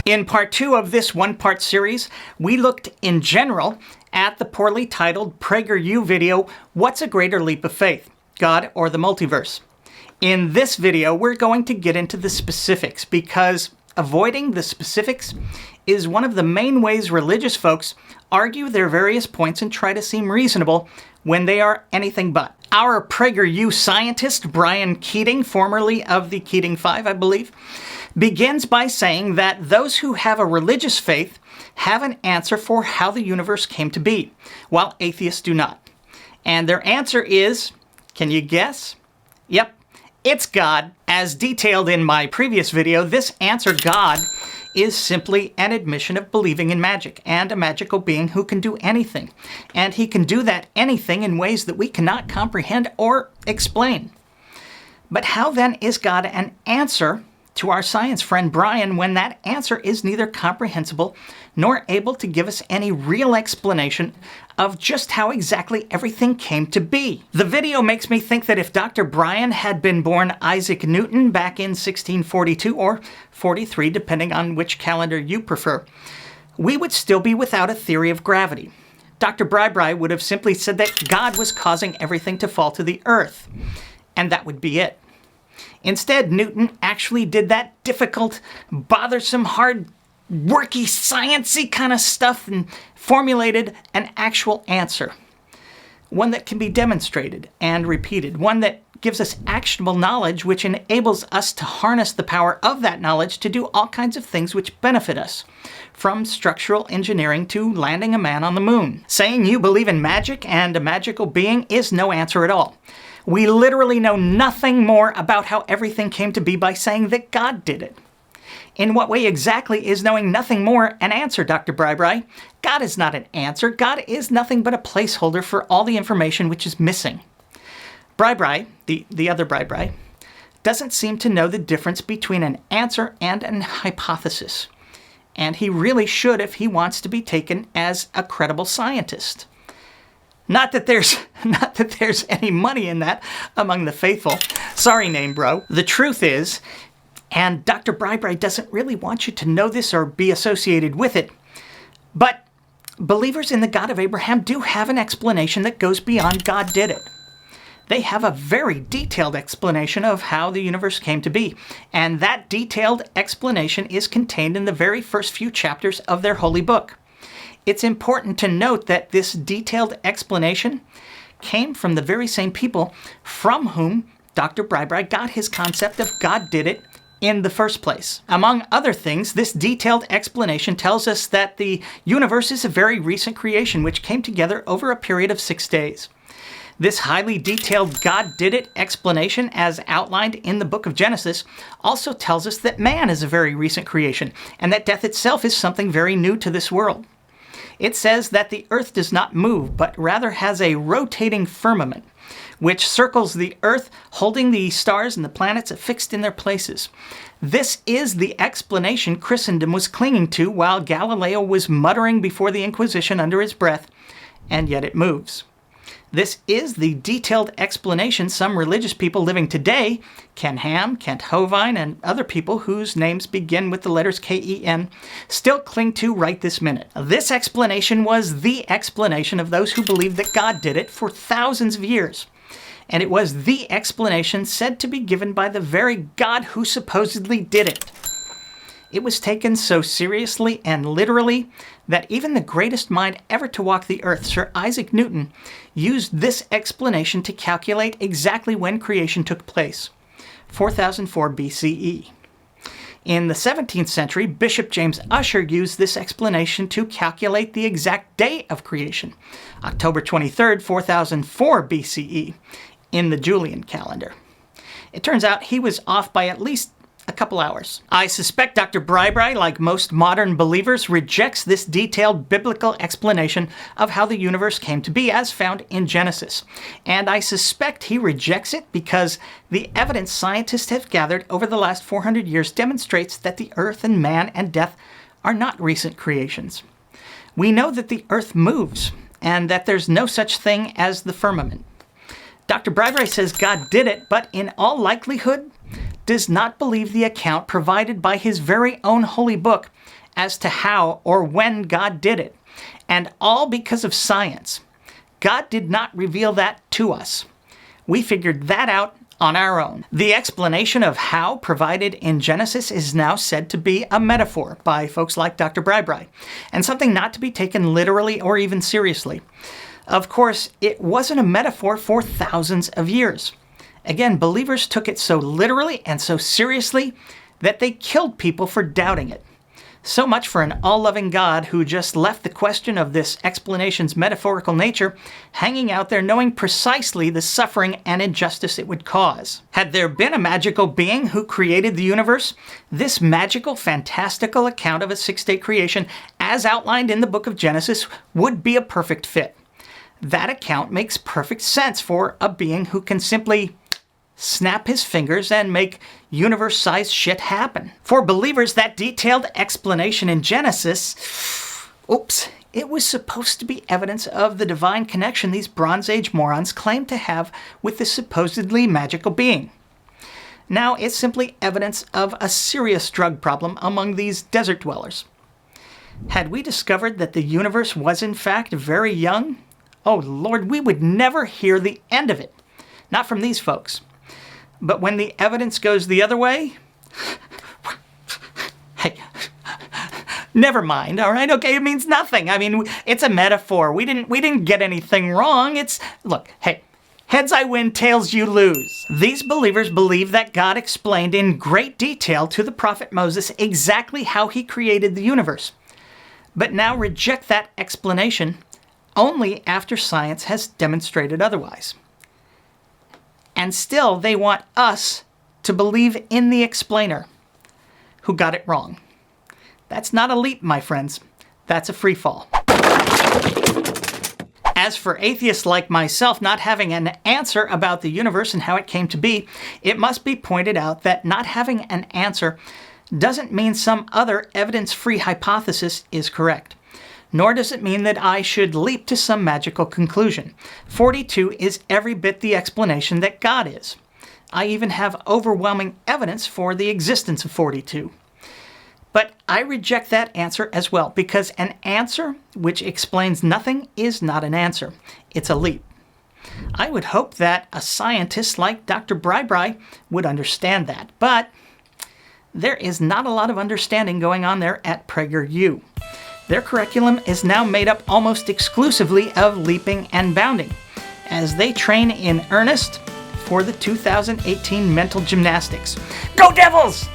In part 2 of this one-part series, we looked in general at the poorly titled PragerU video, What's a Greater Leap of Faith, God or the Multiverse? In this video, we're going to get into the specifics because avoiding the specifics is one of the main ways religious folks argue their various points and try to seem reasonable when they are anything but. Our PragerU scientist, Brian Keating, formerly of the Keating Five, I believe, begins by saying that those who have a religious faith have an answer for how the universe came to be, while atheists do not. And their answer is, can you guess? Yep, it's God. As detailed in my previous video, this answer, God, is simply an admission of believing in magic and a magical being who can do anything. And he can do that anything in ways that we cannot comprehend or explain. But how then is God an answer to our science friend Brian when that answer is neither comprehensible nor able to give us any real explanation of just how exactly everything came to be? The video makes me think that if Dr. Brian had been born Isaac Newton back in 1642 or 43, depending on which calendar you prefer, we would still be without a theory of gravity. Dr. Bri would have simply said that God was causing everything to fall to the earth, and that would be it. Instead, Newton actually did that difficult, bothersome, hard, worky, sciencey kind of stuff and formulated an actual answer. One that can be demonstrated and repeated. One that gives us actionable knowledge which enables us to harness the power of that knowledge to do all kinds of things which benefit us. From structural engineering to landing a man on the moon. Saying you believe in magic and a magical being is no answer at all. We literally know nothing more about how everything came to be by saying that God did it. In what way exactly is knowing nothing more an answer, Dr. Bri? God is not an answer. God is nothing but a placeholder for all the information which is missing. Bri, the other Bri, doesn't seem to know the difference between an answer and an hypothesis. And he really should if he wants to be taken as a credible scientist. Not that there's any money in that among the faithful. Sorry, name bro. The truth is, and Dr. Bri doesn't really want you to know this or be associated with it, but believers in the God of Abraham do have an explanation that goes beyond God did it. They have a very detailed explanation of how the universe came to be, and that detailed explanation is contained in the very first few chapters of their holy book. It's important to note that this detailed explanation came from the very same people from whom Dr. Bri got his concept of God did it in the first place. Among other things, this detailed explanation tells us that the universe is a very recent creation which came together over a period of 6 days. This highly detailed God did it explanation, as outlined in the book of Genesis, also tells us that man is a very recent creation and that death itself is something very new to this world. It says that the earth does not move, but rather has a rotating firmament, which circles the earth, holding the stars and the planets affixed in their places. This is the explanation Christendom was clinging to while Galileo was muttering before the Inquisition under his breath, and yet it moves. This is the detailed explanation some religious people living today, Ken Ham, Kent Hovind, and other people whose names begin with the letters K-E-N, still cling to right this minute. This explanation was the explanation of those who believed that God did it for thousands of years. And it was the explanation said to be given by the very God who supposedly did it. It was taken so seriously and literally that even the greatest mind ever to walk the earth, Sir Isaac Newton, used this explanation to calculate exactly when creation took place, 4004 BCE. In the 17th century, Bishop James Ussher used this explanation to calculate the exact day of creation, October 23rd, 4004 BCE, in the Julian calendar. It turns out he was off by at least a couple hours. I suspect Dr. Bri, like most modern believers, rejects this detailed biblical explanation of how the universe came to be as found in Genesis. And I suspect he rejects it because the evidence scientists have gathered over the last 400 years demonstrates that the earth and man and death are not recent creations. We know that the earth moves and that there's no such thing as the firmament. Dr. Bri says God did it, but in all likelihood does not believe the account provided by his very own holy book as to how or when God did it, and all because of science. God did not reveal that to us. We figured that out on our own. The explanation of how provided in Genesis is now said to be a metaphor by folks like Dr. Bri, and something not to be taken literally or even seriously. Of course, it wasn't a metaphor for thousands of years. Again, believers took it so literally and so seriously that they killed people for doubting it. So much for an all-loving God who just left the question of this explanation's metaphorical nature hanging out there, knowing precisely the suffering and injustice it would cause. Had there been a magical being who created the universe, this magical, fantastical account of a six-day creation, as outlined in the book of Genesis, would be a perfect fit. That account makes perfect sense for a being who can simply snap his fingers and make universe-sized shit happen. For believers, that detailed explanation in Genesis, it was supposed to be evidence of the divine connection these Bronze Age morons claim to have with this supposedly magical being. Now it's simply evidence of a serious drug problem among these desert dwellers. Had we discovered that the universe was in fact very young, oh Lord, we would never hear the end of it. Not from these folks. But when the evidence goes the other way, hey, never mind, all right? Okay, it means nothing. I mean, it's a metaphor. We didn't get anything wrong. Look, hey, heads I win, tails you lose. These believers believe that God explained in great detail to the prophet Moses exactly how he created the universe, but now reject that explanation only after science has demonstrated otherwise. And still, they want us to believe in the explainer who got it wrong. That's not a leap, my friends. That's a free fall. As for atheists like myself not having an answer about the universe and how it came to be, it must be pointed out that not having an answer doesn't mean some other evidence-free hypothesis is correct. Nor does it mean that I should leap to some magical conclusion. 42 is every bit the explanation that God is. I even have overwhelming evidence for the existence of 42. But I reject that answer as well, because an answer which explains nothing is not an answer. It's a leap. I would hope that a scientist like Dr. Bri would understand that, but there is not a lot of understanding going on there at PragerU. Their curriculum is now made up almost exclusively of leaping and bounding, as they train in earnest for the 2018 mental gymnastics. Go Devils!